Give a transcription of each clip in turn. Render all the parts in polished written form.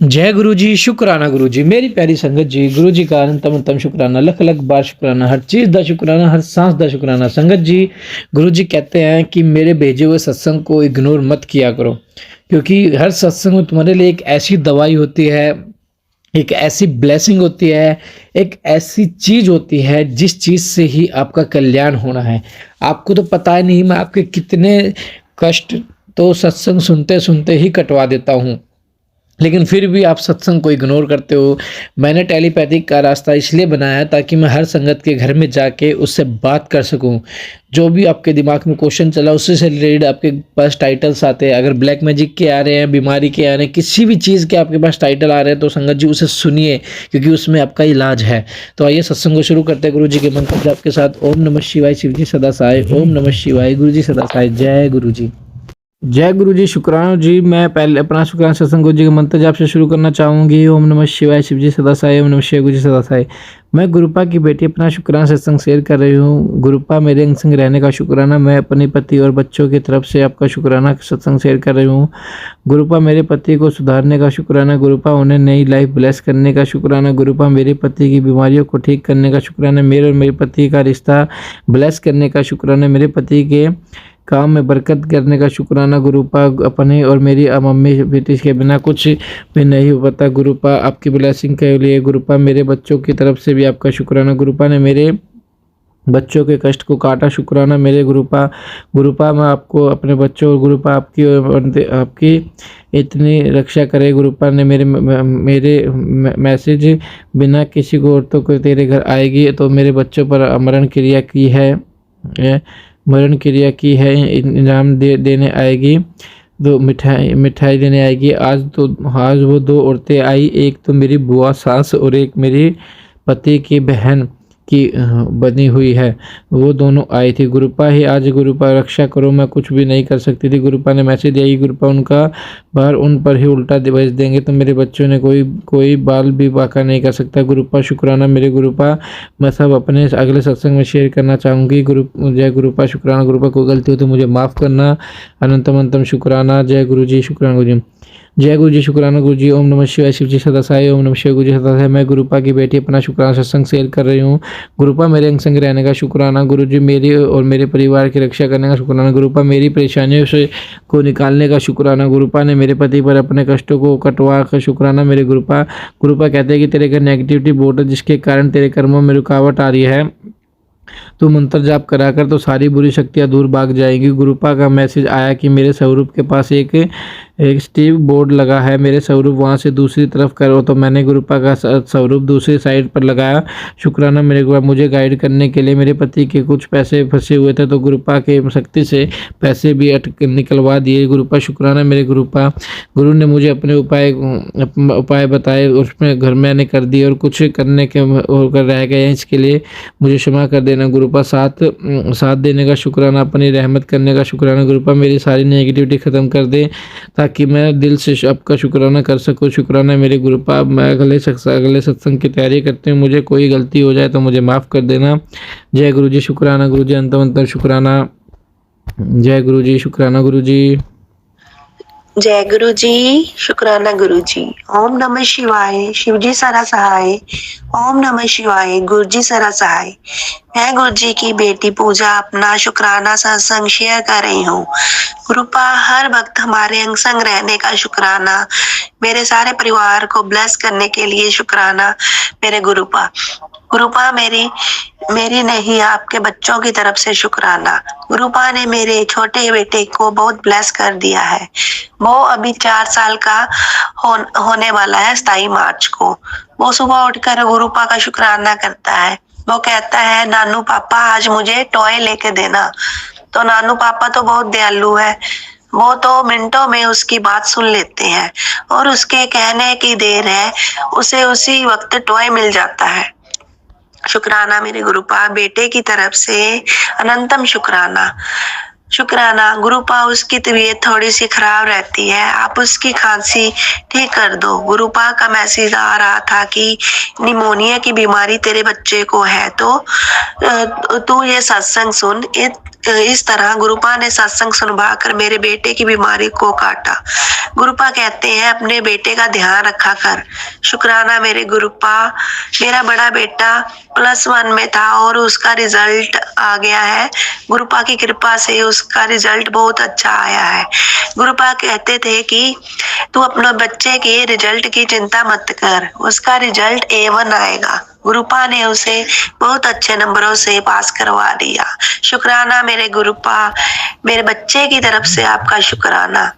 जय गुरु जी, शुक्राना गुरु जी, मेरी प्यारी संगत जी, गुरु जी का अनंतम अनंतम शुक्राना, लख लख बार शुक्राना, हर चीज़ दा शुक्राना, हर सांस दा शुक्राना। संगत जी, गुरु जी कहते हैं कि मेरे भेजे हुए सत्संग को इग्नोर मत किया करो, क्योंकि हर सत्संग में तुम्हारे लिए एक ऐसी दवाई होती है, एक ऐसी ब्लेसिंग होती है, एक ऐसी चीज़ होती है जिस चीज़ से ही आपका कल्याण होना है। आपको तो पता ही नहीं मैं आपके कितने कष्ट तो सत्संग सुनते-सुनते ही कटवा देता हूँ। लेकिन फिर भी आप सत्संग को इग्नोर करते हो। मैंने टेलीपैथिक का रास्ता इसलिए बनाया है ताकि मैं हर संगत के घर में जाके उससे बात कर सकूं। जो भी आपके दिमाग में क्वेश्चन चला उससे से रिलेटेड आपके पास टाइटल्स आते हैं। अगर ब्लैक मैजिक के आ रहे हैं, बीमारी के आ रहे हैं, किसी भी चीज़ के आपके पास टाइटल आ रहे हैं तो संगत जी उसे सुनिए, क्योंकि उसमें आपका इलाज है। तो आइए सत्संग को शुरू करते हैं गुरु जी के मंत्र जाप के साथ। ओम नमः शिवाय, शिव जी सदा सहाय। ओम नमः शिवाय, गुरु जी सदा सहाय। जय गुरु जी। जय गुरु जी, शुक्राना जी। मैं पहले अपना शुक्राना सत्संग गुरु जी के मंत्र जाप से शुरू करना चाहूँगी। ओम नमः शिवाय, शिव जी सदा सहाय। ओम नमः शिवाय, गुरु जी सदा सहाय। मैं गुरुपा की बेटी अपना शुक्राना सत्संग शेयर कर रही हूँ। गुरुपा मेरे अंग संग रहने का शुक्राना। मैं अपने पति और बच्चों की तरफ से आपका शुक्राना सत्संग शेयर कर रही हूँ। गुरुपा मेरे पति को सुधारने का शुक्राना। गुरुपा उन्हें नई लाइफ ब्लेस करने का शुक्राना। गुरुपा मेरे पति की बीमारियों को ठीक करने का शुक्राना। मेरे और मेरे पति का रिश्ता ब्लेस करने का शुक्राना। मेरे पति के काम में बरकत करने का शुक्राना। गुरुपा अपने और मेरी मम्मी बेटी के बिना कुछ भी नहीं हो पाता। गुरुपा आपकी ब्लेसिंग के लिए। गुरुपा मेरे बच्चों की तरफ से भी आपका शुक्राना। गुरुपा ने मेरे बच्चों के कष्ट को काटा, शुक्राना मेरे गुरुपा। गुरुपा मैं आपको अपने बच्चों और गुरुपा आपकी इतनी रक्षा करे। गुरुपा ने मेरे मैसेज बिना किसी को औरतों को तेरे घर आएगी तो मेरे बच्चों पर मरण क्रिया की है, मरण क्रिया की है, इनाम देने आएगी, दो मिठाई देने आएगी। आज वो दो औरतें आई, एक तो मेरी बुआ सास और एक मेरी पति की बहन की बनी हुई है। वो दोनों आई थी। गुरुपा ही आज गुरुपा रक्षा करो, मैं कुछ भी नहीं कर सकती थी। गुरुपा ने मैसेज दिया, गुरुपा उनका बाहर उन पर ही उल्टा भेज देंगे तो मेरे बच्चों ने कोई बाल भी बाका नहीं कर सकता। गुरुपा शुक्राना मेरे गुरुपा। मैं सब अपने अगले सत्संग में शेयर करना चाहूँगी। जय गुरुपा, शुक्राना गुरुपा। कोई गलती हो तो मुझे माफ़ करना। अनंतम अनंतम शुक्राना। जय गुरु जी, शुक्राना गुरु जी। जय गुरु जी, शुक्राना गुरु जी। ओम नमः शिवाय, शिव जी सदा सहाय। ओम नमः शिवाय, गुरु जी सदा सहाय। मैं गुरुपा की बेटी अपना शुक्राना सत्संग शेयर कर रही हूँ। गुरुपा मेरे अंग संग रहने का शुक्राना। गुरु जी मेरी और मेरे परिवार की रक्षा करने का शुक्राना। गुरुपा मेरी परेशानियों से को निकालने का शुक्राना। गुरुपा ने मेरे पति पर अपने कष्टों को कटवा का शुक्राना मेरे गुरुपा। गुरुपा कहते हैं कि तेरे घर नेगेटिविटी बहुत है, जिसके कारण तेरे कर्मों में रुकावट आ रही है। तो मंत्र जाप कराकर तो सारी बुरी शक्तियां दूर भाग जाएंगी। गुरुपा का मैसेज आया कि मेरे स्वरूप के पास एक स्टीव बोर्ड लगा है, मेरे स्वरूप वहां से दूसरी तरफ करो। तो मैंने गुरुपा का स्वरूप दूसरी साइड पर लगाया। शुक्राना मेरे गुरुपा। मुझे गाइड करने के लिए मेरे पति के कुछ पैसे फंसे हुए थे तो गुरुपा के शक्ति से पैसे भी निकलवा दिए। गुरुपा शुक्राना मेरे गुरुपा। गुरु ने मुझे अपने उपाय बताए, उसमें घर मैंने कर दिए और कुछ करने के होकर रह गए हैं, इसके लिए मुझे क्षमा कर देना। गुरुपा साथ देने का शुक्राना, अपनी रहमत करने का शुक्राना। गुरुपा मेरी सारी नेगेटिविटी ख़त्म कर दे ताकि मैं दिल से आपका शुक्राना कर सकूं। शुक्राना मेरे गुरुपा। मैं अगले सत्संग की तैयारी करते हूँ, मुझे कोई गलती हो जाए तो मुझे माफ़ कर देना। जय गुरु जी, शुक्राना गुरु जी। अंतम अंतर शुक्राना। जय गुरु जी, शुक्राना गुरु जी। जय गुरु जी, शुक्राना गुरु जी। ओम नमः शिवाय, शिव जी सदा सहाय। ओम नमः शिवाय, गुरु जी सदा सहाय। मैं गुरु जी की बेटी पूजा अपना शुक्राना सत्संग शेयर कर रही हूँ। गुरुपा हर वक्त हमारे अंग संग रहने का शुक्राना। मेरे सारे परिवार को ब्लेस करने के लिए शुक्राना मेरे गुरुपा। गुरुपा मेरी नहीं, आपके बच्चों की तरफ से शुक्राना। गुरुपा ने मेरे छोटे बेटे को बहुत ब्लेस कर दिया है। वो अभी 4 साल का होने वाला है 27 मार्च को। वो सुबह उठकर गुरुपा का शुक्राना करता है। वो कहता है, नानू पापा आज मुझे टॉय लेके देना। तो नानू पापा तो बहुत दयालु है, वो तो मिनटों में उसकी बात सुन लेते हैं और उसके कहने की देर है उसे उसी वक्त टॉय मिल जाता है। शुक्राना मेरे गुरुपा। बेटे की तरफ से अनंतम शुक्राना। शुक्राना गुरुपा। उसकी तबीयत थोड़ी सी खराब रहती है, आप उसकी खांसी ठीक कर दो। गुरुपा का मैसेज आ रहा था कि निमोनिया की बीमारी तेरे बच्चे को है, तो तू ये सत्संग सुन, इस तरह गुरुपा ने सत्संग सुनवाकर मेरे बेटे की बीमारी को काटा। गुरुपा कहते हैं अपने बेटे का ध्यान रखा कर। शुक्राना मेरे गुरुपा। मेरा बड़ा बेटा +1 में था और उसका रिजल्ट आ गया है। गुरुपा की कृपा से उसका रिजल्ट बहुत अच्छा आया है। गुरुपा कहते थे कि तू अपने बच्चे के रिजल्ट की चिंता मत कर, उसका रिजल्ट A1 आएगा। गुरुपा ने उसे बहुत अच्छे नंबरों से पास करवा दिया। शुक्राना मेरे गुरुपा। मेरे बच्चे की तरफ से आपका शुक्राना।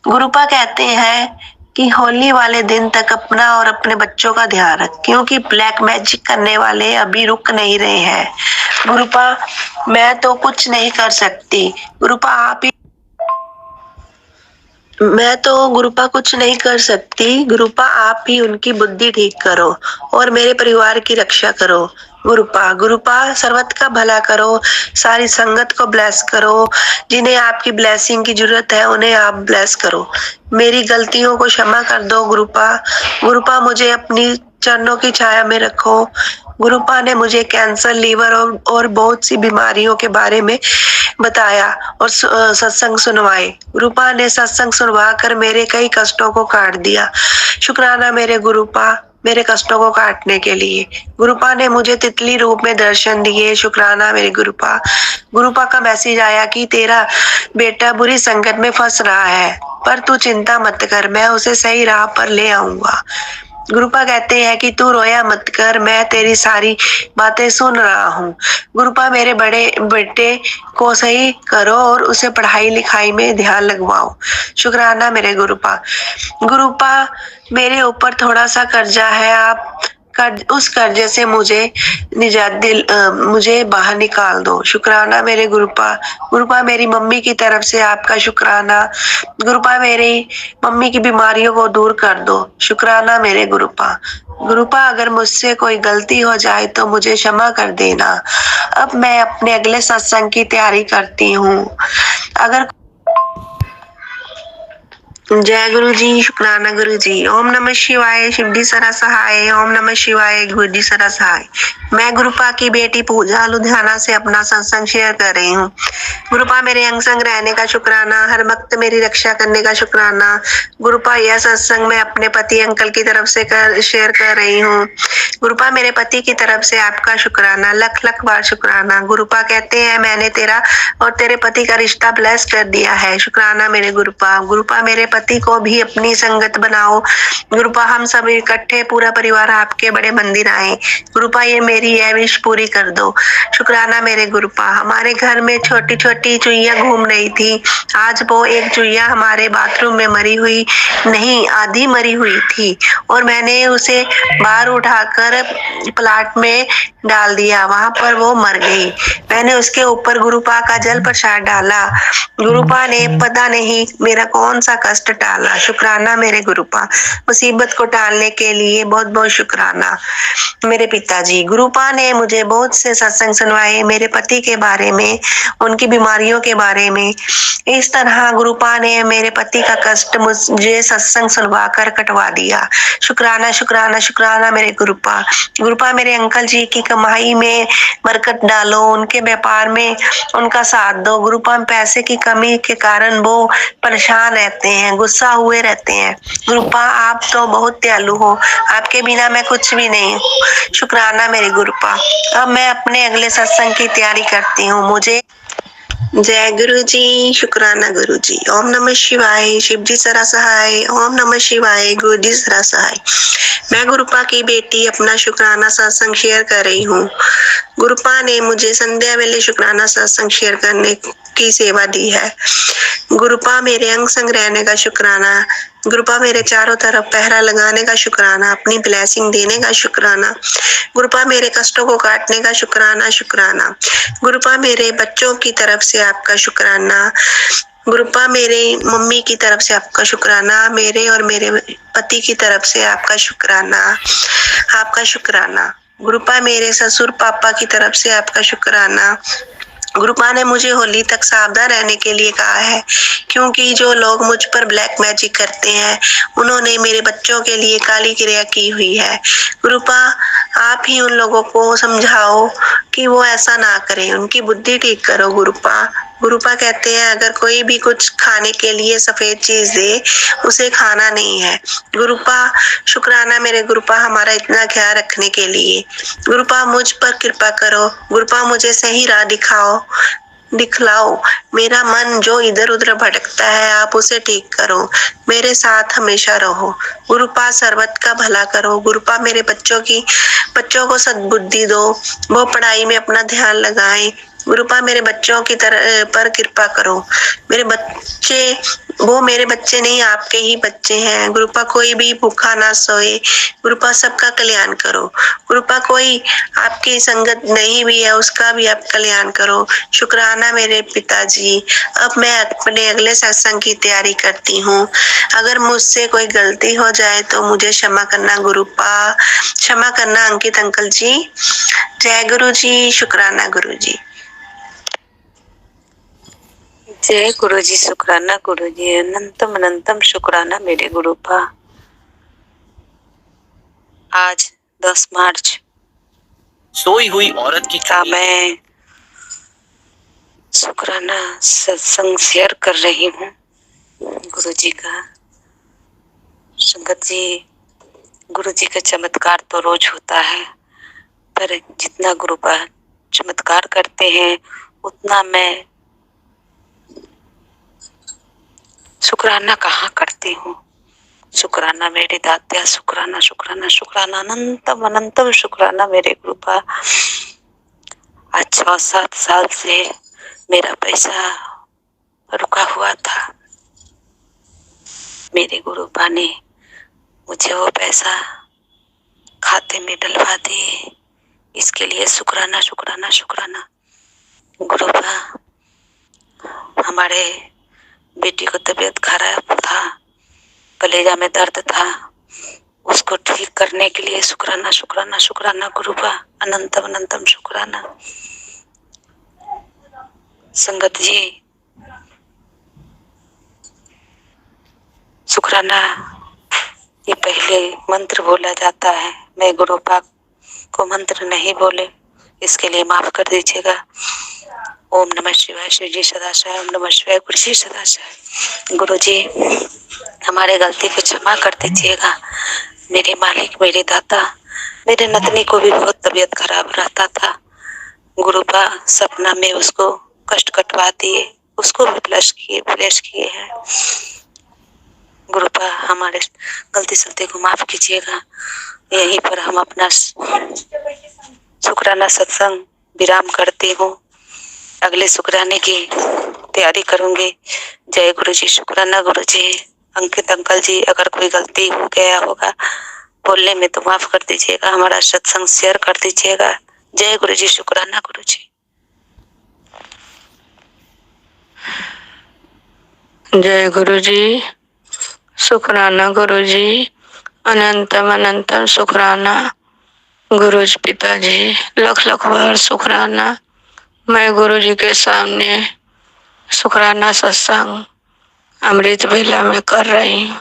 गुरुपा कहते हैं कि होली वाले दिन तक अपना और अपने बच्चों का ध्यान रख, क्योंकि ब्लैक मैजिक करने वाले अभी रुक नहीं रहे हैं। गुरुपा मैं तो कुछ नहीं कर सकती, गुरुपा आप ही। मैं तो गुरुपा कुछ नहीं कर सकती, गुरुपा आप ही उनकी बुद्धि ठीक करो और मेरे परिवार की रक्षा करो। गुरुपा सर्वत का भला करो, सारी संगत को ब्लेस करो, जिन्हें आपकी ब्लेसिंग की जरूरत है उन्हें आप ब्लेस करो। मेरी गलतियों को क्षमा कर दो गुरुपा मुझे अपनी चरणों की छाया में रखो। गुरुपा ने मुझे कैंसर, लीवर और बहुत सी बीमारियों के बारे में बताया और सत्संग सुनवाए। गुरुपा ने सत्संग सुनवा कर मेरे कई कष्टों को काट दिया। शुक्राना मेरे गुरुपा मेरे कष्टों को काटने के लिए। गुरुपा ने मुझे तितली रूप में दर्शन दिए। शुक्राना मेरे गुरुपा। गुरुपा का मैसेज आया कि तेरा बेटा बुरी संकट में फंस रहा है, पर तू चिंता मत कर, मैं उसे सही राह पर ले आऊंगा। गुरुपा कहते हैं कि तू रोया मत कर, मैं तेरी सारी बातें सुन रहा हूँ। गुरुपा मेरे बड़े बेटे को सही करो और उसे पढ़ाई लिखाई में ध्यान लगवाओ। शुक्राना मेरे गुरुपा। गुरुपा मेरे ऊपर थोड़ा सा कर्जा है, आप उस कर्जे से मुझे मुझे बाहर निकाल दो। शुक्राना मेरे गुरुपा। गुरुपा मेरी मम्मी की तरफ से आपका शुक्राना। गुरुपा मेरी मम्मी की बीमारियों को दूर कर दो। शुक्राना मेरे गुरुपा। गुरुपा अगर मुझसे कोई गलती हो जाए तो मुझे क्षमा कर देना। अब मैं अपने अगले सत्संग की तैयारी करती हूँ। अगर जय गुरु जी। शुक्राना गुरु जी। ओम नमः शिवाय। शिवजी सरा सहाय। ओम नमः शिवाय। गुरु जी सरा सहाय। मैं गुरुपा की बेटी पूजा लुधियाना से अपना सत्संग शेयर कर रही हूँ। गुरुपा मेरे अंग संग रहने का शुक्राना, हर वक्त मेरी रक्षा करने का शुक्राना। गुरुपा यह सत्संग मैं अपने पति अंकल की तरफ से शेयर कर रही हूँ। गुरुपा मेरे पति की तरफ से आपका शुक्राना, लख लख बार शुक्राना। गुरुपा कहते हैं मैंने तेरा और तेरे पति का रिश्ता ब्लेस कर दिया है। शुक्राना मेरे गुरुपा। गुरुपा मेरे पति को भी अपनी संगत बनाओ। गुरुपा हम सब इकट्ठे पूरा परिवार आपके बड़े मंदिर आए। गुरुपा ये मेरी यह विश पूरी कर दो। शुक्राना मेरे गुरुपा। हमारे घर में छोटी छोटी चुईया घूम रही थी। आज वो एक चुईया हमारे बाथरूम में मरी हुई नहीं, आधी मरी हुई थी और मैंने उसे बाहर उठाकर प्लाट में डाल दिया। वहां पर वो मर गई। मैंने उसके ऊपर गुरुपा का जल प्रसाद डाला। गुरुपा ने पता नहीं मेरा कौन सा कष्ट टाला। शुक्राना मेरे गुरुपा। मुसीबत को टालने के लिए बहुत बहुत शुक्राना मेरे पिताजी। गुरुपा ने मुझे बहुत से सत्संग सुनवाए, मेरे पति के बारे में, उनकी बीमारियों के बारे में। इस तरह गुरुपा ने मेरे पति का कष्ट मुझे सत्संग सुनवा कर कटवा दिया। शुक्राना शुक्राना शुक्राना मेरे गुरुपा। गुरुपा मेरे अंकल जी की कमाई में बरकत डालो, उनके व्यापार में उनका साथ दो। गुरुपा पैसे की कमी के कारण वो परेशान रहते हैं, गुस्सा हुए रहते हैं। गुरुपा आप तो बहुत दयालु हो, आपके बिना मैं कुछ भी नहीं हूँ। शुक्राना मेरे गुरुपा। अब मैं अपने अगले सत्संग की तैयारी करती हूँ। मुझे जय गुरु जी। शुक्राना गुरु जी। ओम नमः शिवाय। शिवजी सरा सहाय। ओम नमः शिवाय। गुरु जी सरा सहाय। मैं गुरुपा की बेटी अपना शुक्राना सत्संग शेयर कर रही हूँ। गुरुपा ने मुझे संध्या वेले शुक्राना सत्संग शेयर करने की सेवा दी है। गुरुपा मेरे अंग संग रहने का शुक्राना। गुरुपा मेरे चारों तरफ पहरा लगाने का शुक्राना, अपनी ब्लेसिंग देने का शुक्राना। गुरुपा मेरे कष्टों को काटने का शुक्राना शुक्राना। गुरुपा मेरे बच्चों की तरफ से आपका शुक्राना। गुरुपा मेरे मम्मी की तरफ से आपका शुक्राना, मेरे और मेरे पति की तरफ से आपका शुक्राना, आपका शुक्राना। गुरुपा मेरे ससुर पापा की तरफ से आपका शुक्राना। गुरुपा ने मुझे होली तक सावधान रहने के लिए कहा है, क्योंकि जो लोग मुझ पर ब्लैक मैजिक करते हैं उन्होंने मेरे बच्चों के लिए काली क्रिया की हुई है। गुरुपा आप ही उन लोगों को समझाओ कि वो ऐसा ना करें, उनकी बुद्धि ठीक करो गुरुपा। गुरुपा कहते हैं अगर कोई भी कुछ खाने के लिए सफेद चीज दे, उसे खाना नहीं है। गुरुपा शुक्राना मेरे गुरुपा हमारा इतना ख्याल रखने के लिए। गुरुपा मुझ पर कृपा करो, गुरुपा मुझे सही राह दिखलाओ। मेरा मन जो इधर उधर भटकता है आप उसे ठीक करो, मेरे साथ हमेशा रहो। गुरुपा सर्वत का भला करो। गुरुपा मेरे बच्चों को सद्बुद्धि दो, वो पढ़ाई में अपना ध्यान लगाएं। गुरुपा मेरे बच्चों की तरह पर कृपा करो। वो मेरे बच्चे नहीं आपके ही बच्चे हैं। गुरुपा कोई भी भूखा ना सोए। गुरुपा सबका कल्याण करो। गुरुपा कोई आपकी संगत नहीं भी है उसका भी आप कल्याण करो। शुक्राना मेरे पिताजी। अब मैं अपने अगले सत्संग की तैयारी करती हूँ। अगर मुझसे कोई गलती हो जाए तो मुझे क्षमा करना गुरुपा। क्षमा करना अंकित अंकल जी। जय गुरु जी। शुक्राना गुरु जी। जय गुरु जी। शुक्राना गुरु जी। अनंतम अनंतम शुक्राना मेरे गुरुपा। आज 10 मार्च सोई हुई औरत की का मैं शुक्राना सत्संग शेयर कर रही हूँ गुरु जी का। संगत जी, गुरु जी का चमत्कार तो रोज होता है, पर जितना गुरुपा चमत्कार करते हैं उतना मैं शुक्राना कहाँ करती हूँ। शुक्राना मेरे दात्या। शुक्राना शुक्राना शुक्राना अनंतम अनंतम शुक्राना मेरे गुरुपा। आज 6-7 साल से मेरा पैसा रुका हुआ था, मेरे गुरुपा ने मुझे वो पैसा खाते में डलवा दिए। इसके लिए शुक्राना शुक्राना शुक्राना गुरुपा। हमारे बेटी को तबीयत खराब था, कलेजा में दर्द था, उसको ठीक करने के लिए शुक्राना शुक्राना शुक्राना गुरुपा। अनंतम अनंतम शुक्राना। संगत जी, शुक्राना ये पहले मंत्र बोला जाता है, मैं गुरुपा को मंत्र नहीं बोले, इसके लिए माफ कर दीजिएगा। ओम नमः शिवाय शिव जी सदाशिव। ओम नमः शिवाय गुरु जी सदाशिव। गुरु जी हमारे गलती को क्षमा कर दीजिएगा। मेरे मालिक, मेरे दाता, मेरे नतनी को भी बहुत तबीयत खराब रहता था। गुरुपा सपना में उसको कष्ट कटवा दिए, उसको भी फ्लश किए हैं। गुरुपा हमारे गलती सलती को माफ कीजिएगा। यहीं पर हम अपना शुक्राना सत्संग विराम करती हूँ। अगले शुक्राने की तैयारी करूंगी। जय गुरु जी। शुक्राना गुरु जी। अंकित अंकल जी, अगर कोई गलती हो गया होगा बोलने में तो माफ कर दीजिएगा। हमारा सत्संग शेयर कर दीजिएगा। जय गुरु जी। शुक्राना गुरु जी। जय गुरु जी। शुक्राना गुरु जी। अनंतम अनंतम शुक्राना गुरु जी पिताजी। लख लख बार शुक्राना। मैं गुरु जी के सामने शुक्राना सत्संग अमृत बेला में कर रही हूँ।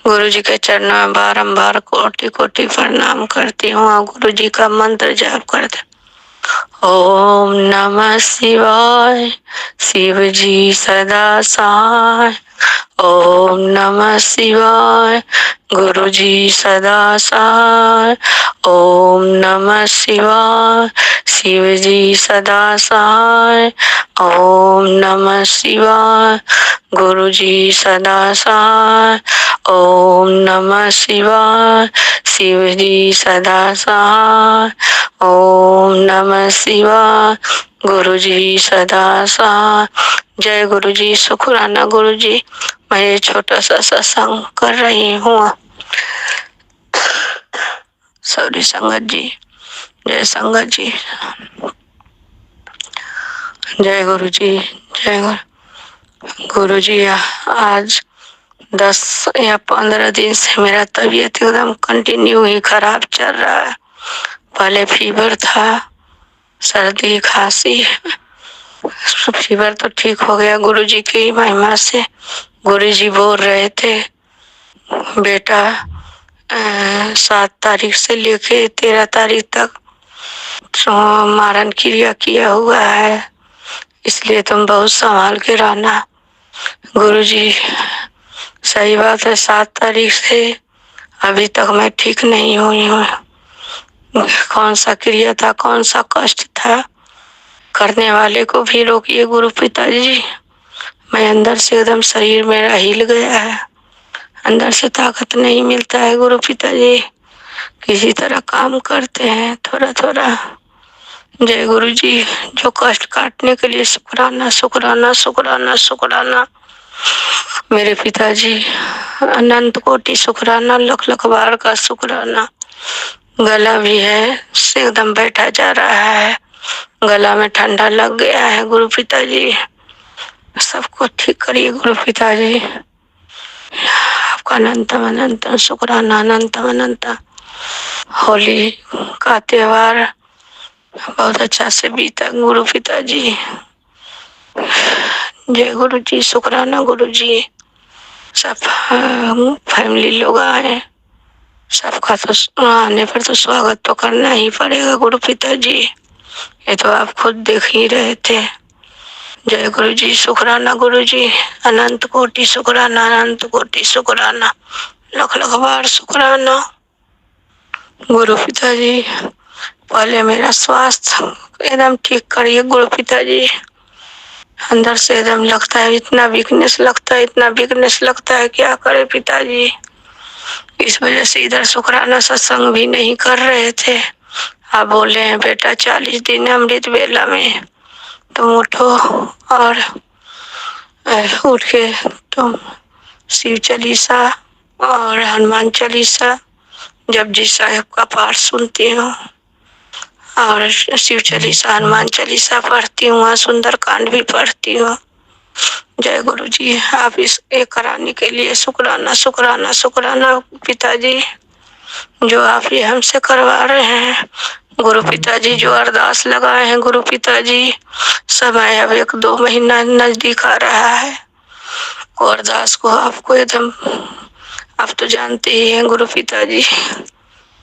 गुरु जी के चरणों में बारंबार कोटि कोटि प्रणाम करती हूँ और गुरु जी का मंत्र जाप करते। ओम नमः शिवाय शिव जी सदा सहाय। ओम नमः शिवाय गुरु जी सदा सहाय। ओम नमः शिवाय शिव जी सदा सहाय। ओम नमः शिवाय गुरु जी सदा सहाय। ओम नमः शिवाय शिव जी सदा सहाय। ओम नमः शिवाय गुरु जी सदा सहाय। जय गुरु जी। शुक्राना गुरु जी। मैं ये छोटा सा सत्संग कर रही हूँ। सॉरी संगत जी। जय संगत जी। जय गुरु जी। जय गुरु जी। आज 10 या 15 दिन से मेरा तबीयत एकदम कंटिन्यू ही खराब चल रहा है। पहले फीवर था, सर्दी खांसी, फीवर तो ठीक हो गया गुरु जी की महिमा से। गुरु जी बोल रहे थे बेटा 7 तारीख से लेके 13 तारीख तक तो मारण क्रिया किया हुआ है, इसलिए तुम बहुत संभाल के रहना। गुरुजी, सही बात है, 7 तारीख से अभी तक मैं ठीक नहीं हुई हूँ। कौन सा क्रिया था, कौन सा कष्ट था, करने वाले को भी रोकिए गुरु पिताजी। मैं अंदर से एकदम शरीर मेरा हिल गया है, अंदर से ताकत नहीं मिलता है गुरु पिताजी। किसी तरह काम करते हैं थोड़ा थोड़ा। जय गुरु जी। जो कष्ट काटने के लिए शुक्राना शुक्राना शुक्राना शुक्राना मेरे पिताजी, अनंत कोटि शुक्राना, लख लख बार का शुक्राना। गला भी है से एकदम बैठा जा रहा है, गला में ठंडा लग गया है गुरु पिताजी। सबको ठीक करिए गुरु पिताजी। आपका अनंतम अनंतम शुक्राना, अनंतम अनंत। होली का त्योहार बहुत अच्छा से बीता गुरु पिताजी। जय गुरु जी, शुक्राना गुरु जी। सब फैमिली लोग आए, सबका तो आने पर तो स्वागत तो करना ही पड़ेगा गुरु पिताजी, ये तो आप खुद देख ही रहे थे। जय गुरु जी, शुक्राना गुरु जी, अनंत कोटि शुक्राना, अनंत कोटि शुक्राना, लख लख बार शुक्राना गुरु पिताजी। पहले मेरा स्वास्थ्य एकदम ठीक करिए गुरु पिताजी। अंदर से एकदम लगता है इतना वीकनेस लगता है, इतना वीकनेस लगता है, क्या करे पिताजी। इस वजह से इधर शुक्राना सत्संग भी नहीं कर रहे थे। आप बोले हैं बेटा 40 दिन अमृत बेला में तुम उठो और उठ के तुम शिव चालीसा और हनुमान चालीसा जपजी साहिब का पाठ सुनती हूँ और शिव चालीसा हनुमान चालीसा पढ़ती हूँ, सुंदर कांड भी पढ़ती हूँ। जय गुरु जी। आप इस एक कराने के लिए शुक्राना शुक्राना शुक्राना पिताजी, जो आप ये हमसे करवा रहे हैं गुरु पिताजी। जो अरदास लगाए हैं गुरु पिताजी, समय अब 1-2 महीना नजदीक आ रहा है। वो अरदास को आपको एकदम आप तो जानते ही हैं गुरु पिताजी,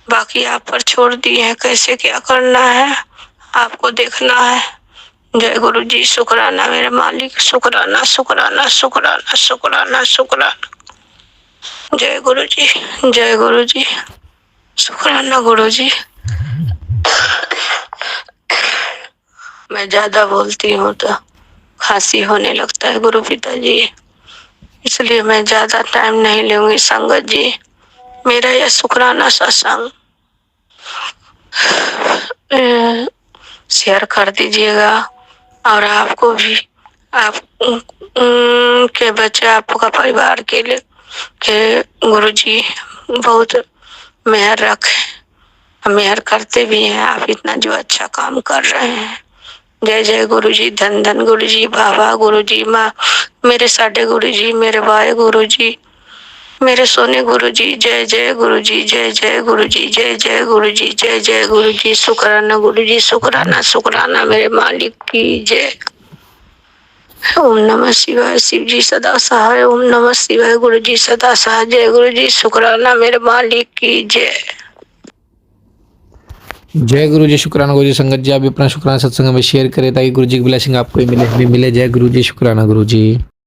बाकी आप पर छोड़ दिए हैं, कैसे क्या करना है आपको देखना है। जय गुरु जी, शुक्राना मेरे मालिक, शुक्राना शुक्राना शुक्राना शुक्राना शुक्राना। जय गुरु जी, जय गुरु जी, शुक्राना गुरु जी। मैं ज्यादा बोलती हूँ तो खांसी होने लगता है गुरु पिताजी, इसलिए मैं ज्यादा टाइम नहीं लूंगी संगत जी। मेरा यह शुक्राना सत्संग शेयर कर दीजिएगा और आपको भी, आप के बच्चे, आपका परिवार के लिए के गुरु जी बहुत मेहर रखे, मेहर करते भी हैं आप इतना जो अच्छा काम कर रहे हैं। जय जय गुरु जी, धन धन गुरु जी, बाबा गुरु जी, माँ मेरे साडे गुरु जी, मेरे भाई गुरु जी, मेरे सोने गुरु जी। जय जय गुरु जी, जय जय गुरु जी, जय जय गुरु जी, जय जय गुरु जी, शुक्राना गुरु जी, शुक्राना शुक्राना मेरे मालिक की जय। ओम नमः शिवाय, शिव जी सदा सहाय। ओम नमः शिवाय, गुरु जी सदा सहाय। जय गुरु जी, शुक्राना मेरे मालिक की जय। जय गुरु जी, शुक्राना गुरु जी। संगत जी आप भी अपना शुक्राना सत्संग में शेयर करें ताकि गुरु जी की ब्लेसिंग आपको ही मिले, हमें मिले। जय गुरु जी, शुक्राना गुरु जी।